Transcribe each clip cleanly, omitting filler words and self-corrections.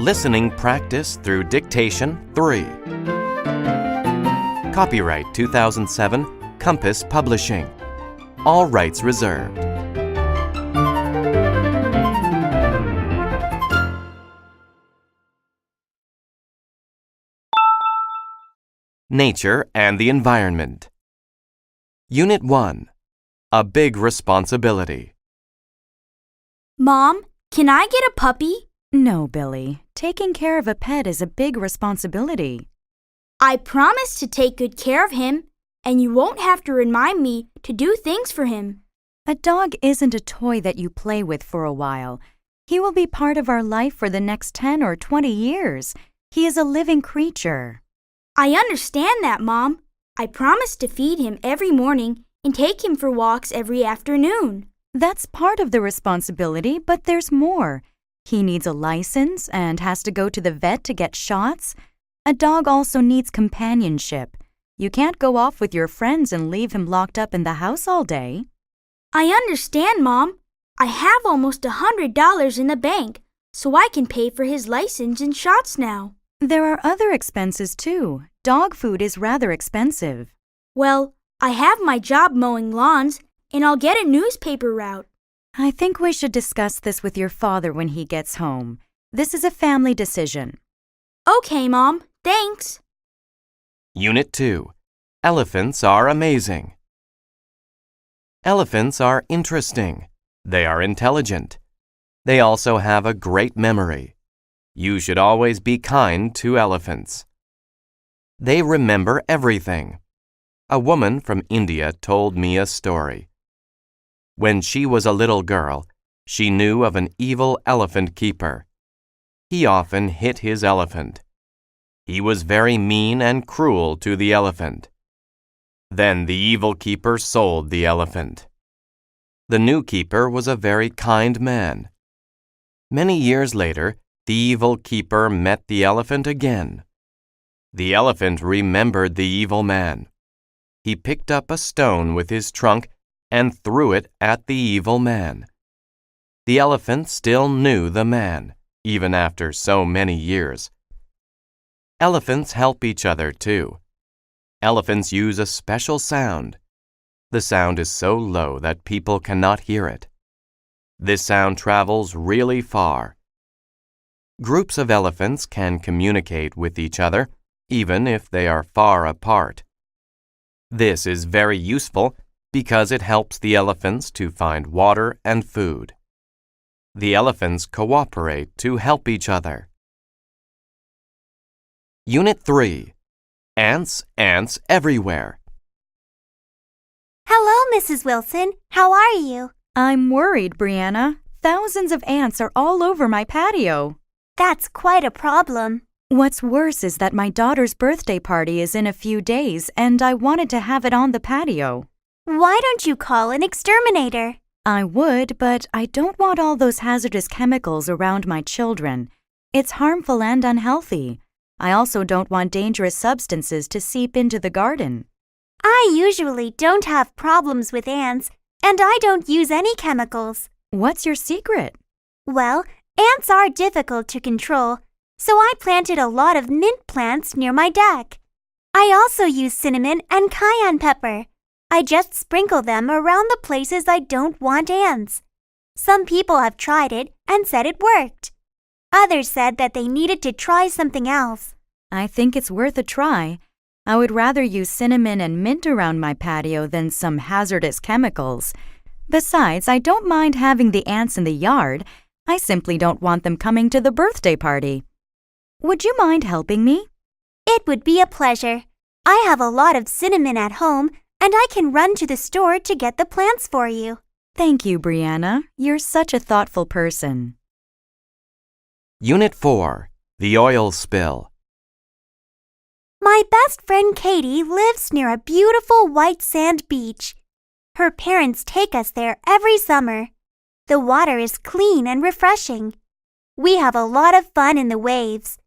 Listening Practice through Dictation 3. Copyright 2007, Compass Publishing. All rights reserved. Nature and the Environment. Unit 1. A Big Responsibility. Mom, can I get a puppy? No, Billy. Taking care of a pet is a big responsibility. I promise to take good care of him, and you won't have to remind me to do things for him. A dog isn't a toy that you play with for a while. He will be part of our life for the next 10 or 20 years. He is a living creature. I understand that, Mom. I promise to feed him every morning and take him for walks every afternoon. That's part of the responsibility, but there's more. He needs a license and has to go to the vet to get shots. A dog also needs companionship. You can't go off with your friends and leave him locked up in the house all day. I understand, Mom. I have almost $100 in the bank, so I can pay for his license and shots now. There are other expenses too. Dog food is rather expensive. Well, I have my job mowing lawns, and I'll get a newspaper route. I think we should discuss this with your father when he gets home. This is a family decision. Okay, Mom. Thanks. Unit 2. Elephants are amazing. Elephants are interesting. They are intelligent. They also have a great memory. You should always be kind to elephants. They remember everything. A woman from India told me a story. When she was a little girl, she knew of an evil elephant keeper. He often hit his elephant. He was very mean and cruel to the elephant. Then the evil keeper sold the elephant. The new keeper was a very kind man. Many years later, the evil keeper met the elephant again. The elephant remembered the evil man. He picked up a stone with his trunk and threw it at the evil man. The elephant still knew the man, even after so many years. Elephants help each other too. Elephants use a special sound. The sound is so low that people cannot hear it. This sound travels really far. Groups of elephants can communicate with each other, even if they are far apart. This is very useful because it helps the elephants to find water and food. The elephants cooperate to help each other. Unit 3. Ants everywhere. Hello, Mrs. Wilson. How are you? I'm worried, Brianna. Thousands of ants are all over my patio. That's quite a problem. What's worse is that my daughter's birthday party is in a few days, and I wanted to have it on the patio. Why don't you call an exterminator? I would, but I don't want all those hazardous chemicals around my children. It's harmful and unhealthy. I also don't want dangerous substances to seep into the garden. I usually don't have problems with ants, and I don't use any chemicals. What's your secret? Well, ants are difficult to control, so I planted a lot of mint plants near my deck. I also use cinnamon and cayenne pepper. I just sprinkle them around the places I don't want ants. Some people have tried it and said it worked. Others said that they needed to try something else. I think it's worth a try. I would rather use cinnamon and mint around my patio than some hazardous chemicals. Besides, I don't mind having the ants in the yard. I simply don't want them coming to the birthday party. Would you mind helping me? It would be a pleasure. I have a lot of cinnamon at home, and I can run to the store to get the plants for you. Thank you, Brianna. You're such a thoughtful person. Unit 4. The oil spill. My best friend Katie lives near a beautiful white sand beach. Her parents take us there every summer. The water is clean and refreshing. We have a lot of fun in the waves.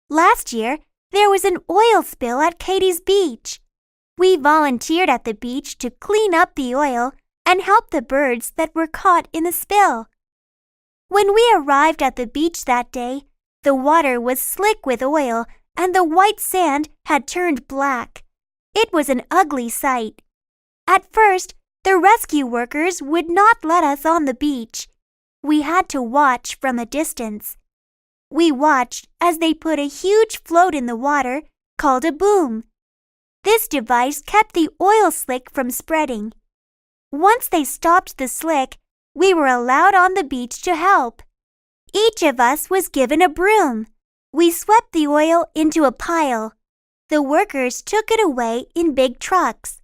Last year, there was an oil spill at Katie's beach. We volunteered at the beach to clean up the oil and help the birds that were caught in the spill. When we arrived at the beach that day, The water was slick with oil, and the white sand had turned black. It was an ugly sight. At first, the rescue workers would not let us on the beach. We had to watch from a distance. We watched as they put a huge float in the water called a boom. This device kept the oil slick from spreading. Once they stopped the slick, we were allowed on the beach to help. Each of us was given a broom. We swept the oil into a pile. The workers took it away in big trucks.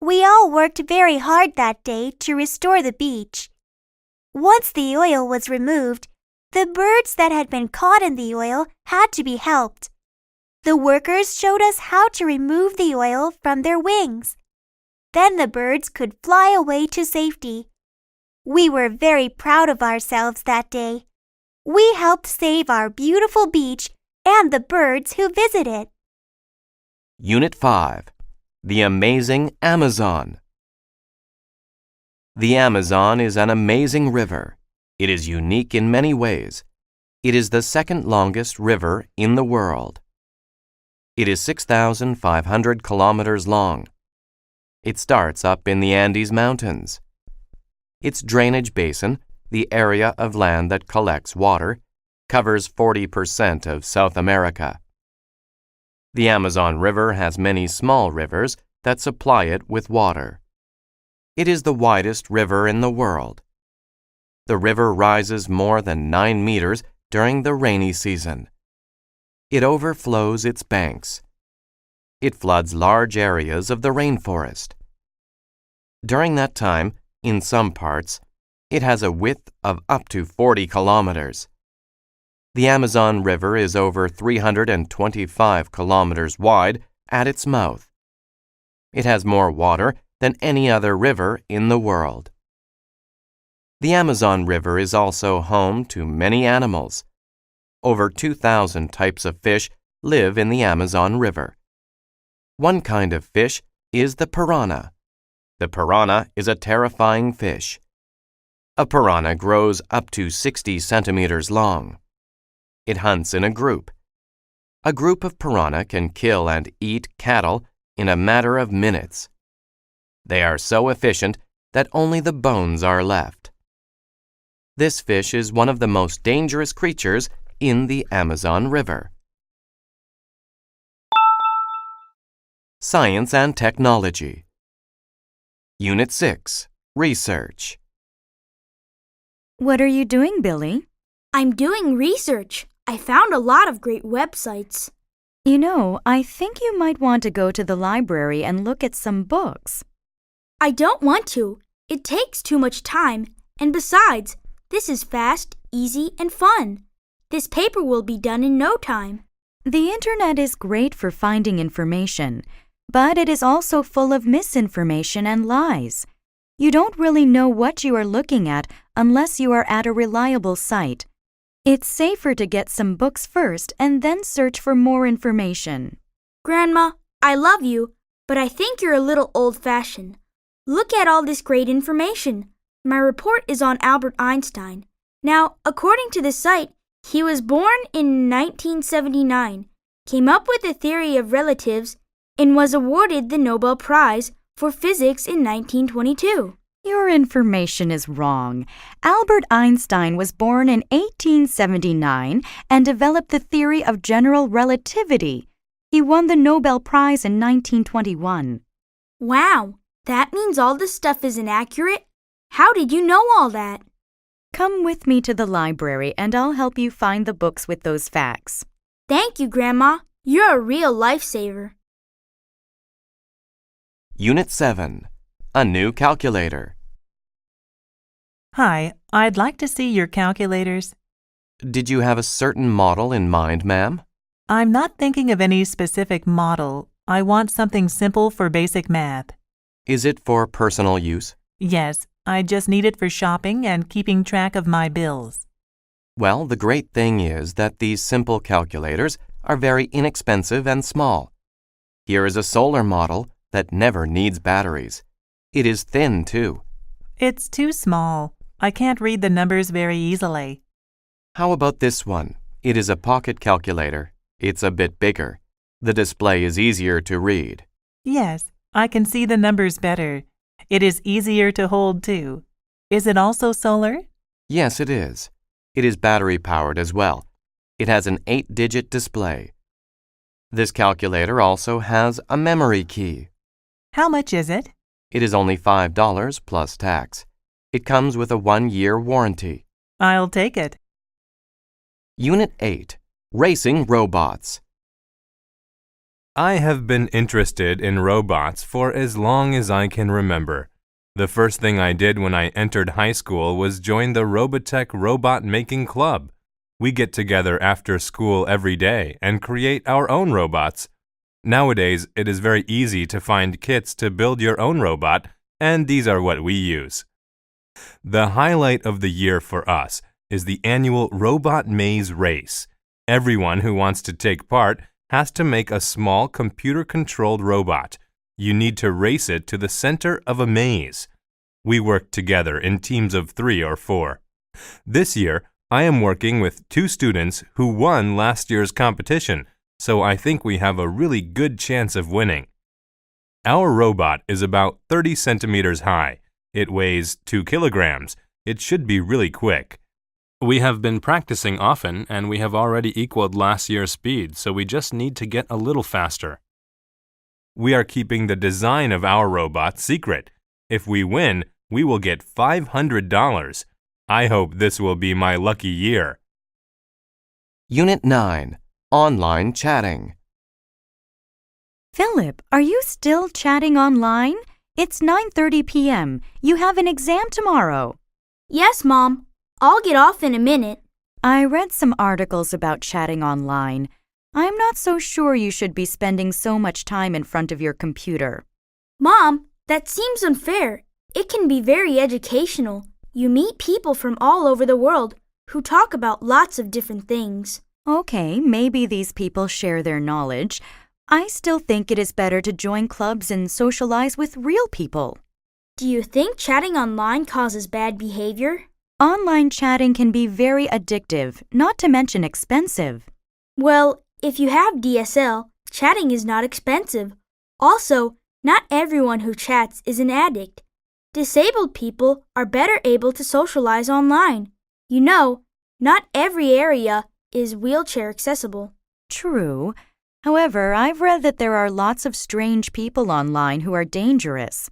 We all worked very hard that day to restore the beach. Once the oil was removed, the birds that had been caught in the oil had to be helped. The workers showed us how to remove the oil from their wings. Then the birds could fly away to safety. We were very proud of ourselves that day. We helped save our beautiful beach and the birds who visit it. Unit 5. The Amazing Amazon. The Amazon is an amazing river. It is unique in many ways. It is the second longest river in the world. It is 6,500 kilometers long. It starts up in the Andes Mountains. Its drainage basin, the area of land that collects water, covers 40% of South America. The Amazon River has many small rivers that supply it with water. It is the widest river in the world. The river rises more than 9 meters during the rainy season. It overflows its banks. It floods large areas of the rainforest. During that time, in some parts, it has a width of up to 40 kilometers. The Amazon River is over 325 kilometers wide at its mouth. It has more water than any other river in the world. The Amazon River is also home to many animals. Over 2,000 types of fish live in the Amazon River. One kind of fish is the piranha. The piranha is a terrifying fish. A piranha grows up to 60 centimeters long. It hunts in a group. A group of piranha can kill and eat cattle in a matter of minutes. They are so efficient that only the bones are left. This fish is one of the most dangerous creatures in the Amazon River. Science and Technology. Unit 6. Research. What are you doing, Billy? I'm doing research. I found a lot of great websites. You know, I think you might want to go to the library and look at some books. I don't want to. It takes too much time. And besides, this is fast, easy, and fun. This paper will be done in no time. The internet is great for finding information, but it is also full of misinformation and lies. You don't really know what you are looking at unless you are at a reliable site. It's safer to get some books first and then search for more information. Grandma, I love you, but I think you're a little old-fashioned. Look at all this great information. My report is on Albert Einstein. Now, according to the site, he was born in 1979, came up with the theory of relatives, and was awarded the Nobel Prize for Physics in 1922. Your information is wrong. Albert Einstein was born in 1879 and developed the theory of general relativity. He won the Nobel Prize in 1921. Wow, that means all this stuff is inaccurate? How did you know all that? Come with me to the library and I'll help you find the books with those facts. Thank you, Grandma. You're a real lifesaver. Unit 7. A new calculator. Hi, I'd like to see your calculators. Did you have a certain model in mind, ma'am? I'm not thinking of any specific model. I want something simple for basic math. Is it for personal use? Yes, I just need it for shopping and keeping track of my bills. Well, the great thing is that these simple calculators are very inexpensive and small. Here is a solar model that never needs batteries. It is thin, too. It's too small. I can't read the numbers very easily. How about this one? It is a pocket calculator. It's a bit bigger. The display is easier to read. Yes, I can see the numbers better. It is easier to hold, too. Is it also solar? Yes, it is. It is battery-powered as well. It has an 8-digit display. This calculator also has a memory key. How much is it? It is only $5 plus tax. It comes with a 1-year warranty. I'll take it. Unit 8. Racing Robots. I have been interested in robots for as long as I can remember. The first thing I did when I entered high school was join the Robotech Robot Making Club. We get together after school every day and create our own robots. Nowadays, it is very easy to find kits to build your own robot, and these are what we use. The highlight of the year for us is the annual Robot Maze Race. Everyone who wants to take part has to make a small computer-controlled robot. You need to race it to the center of a maze. We work together in teams of 3 or 4. This year, I am working with 2 students who won last year's competition, so I think we have a really good chance of winning. Our robot is about 30 centimeters high. It weighs 2 kilograms. It should be really quick. We have been practicing often, and we have already equaled last year's speed, so we just need to get a little faster. We are keeping the design of our robot secret. If we win, we will get $500. I hope this will be my lucky year. Unit 9. Online Chatting. Philip, are you still chatting online? It's 9:30 p.m. You have an exam tomorrow. Yes, Mom. I'll get off in a minute. I read some articles about chatting online. I'm not so sure you should be spending so much time in front of your computer. Mom, that seems unfair. It can be very educational. You meet people from all over the world who talk about lots of different things. Okay, maybe these people share their knowledge. I still think it is better to join clubs and socialize with real people. Do you think chatting online causes bad behavior? Online chatting can be very addictive, not to mention expensive. Well, if you have DSL, chatting is not expensive. Also, not everyone who chats is an addict. Disabled people are better able to socialize online. You know, not every area is wheelchair accessible. True. However, I've read that there are lots of strange people online who are dangerous.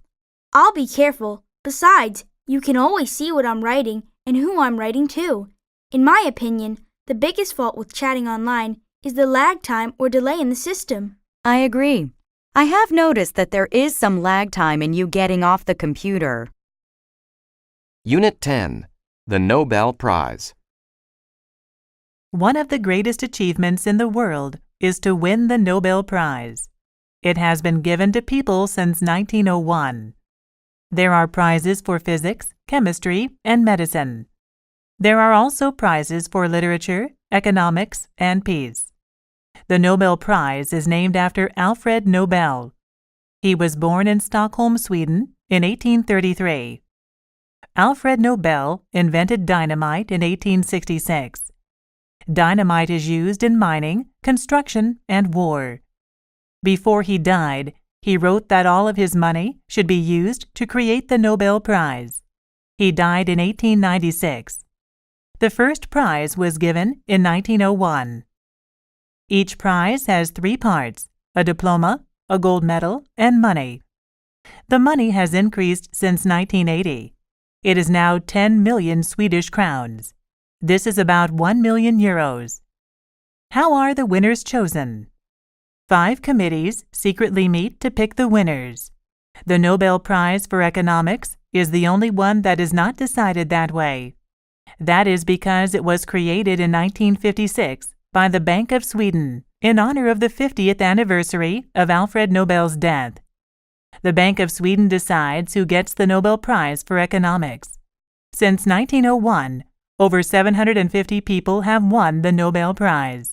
I'll be careful. Besides, you can always see what I'm writing and who I'm writing to. In my opinion, the biggest fault with chatting online is the lag time or delay in the system. I agree. I have noticed that there is some lag time in you getting off the computer. Unit 10. The Nobel Prize. One of the greatest achievements in the world is to win the Nobel Prize. It has been given to people since 1901. There are prizes for physics, chemistry, and medicine. There are also prizes for literature, economics, and peace. The Nobel Prize is named after Alfred Nobel. He was born in Stockholm, Sweden, in 1833. Alfred Nobel invented dynamite in 1866. Dynamite is used in mining, construction, and war. Before he died, he wrote that all of his money should be used to create the Nobel Prize. He died in 1896. The first prize was given in 1901. Each prize has 3 parts: a diploma, a gold medal, and money. The money has increased since 1980. It is now 10 million Swedish crowns. This is about 1 million euros. How are the winners chosen? 5 committees secretly meet to pick the winners. The Nobel Prize for Economics is the only one that is not decided that way. That is because it was created in 1956 by the Bank of Sweden in honor of the 50th anniversary of Alfred Nobel's death. The Bank of Sweden decides who gets the Nobel Prize for Economics. Since 1901, over 750 people have won the Nobel Prize.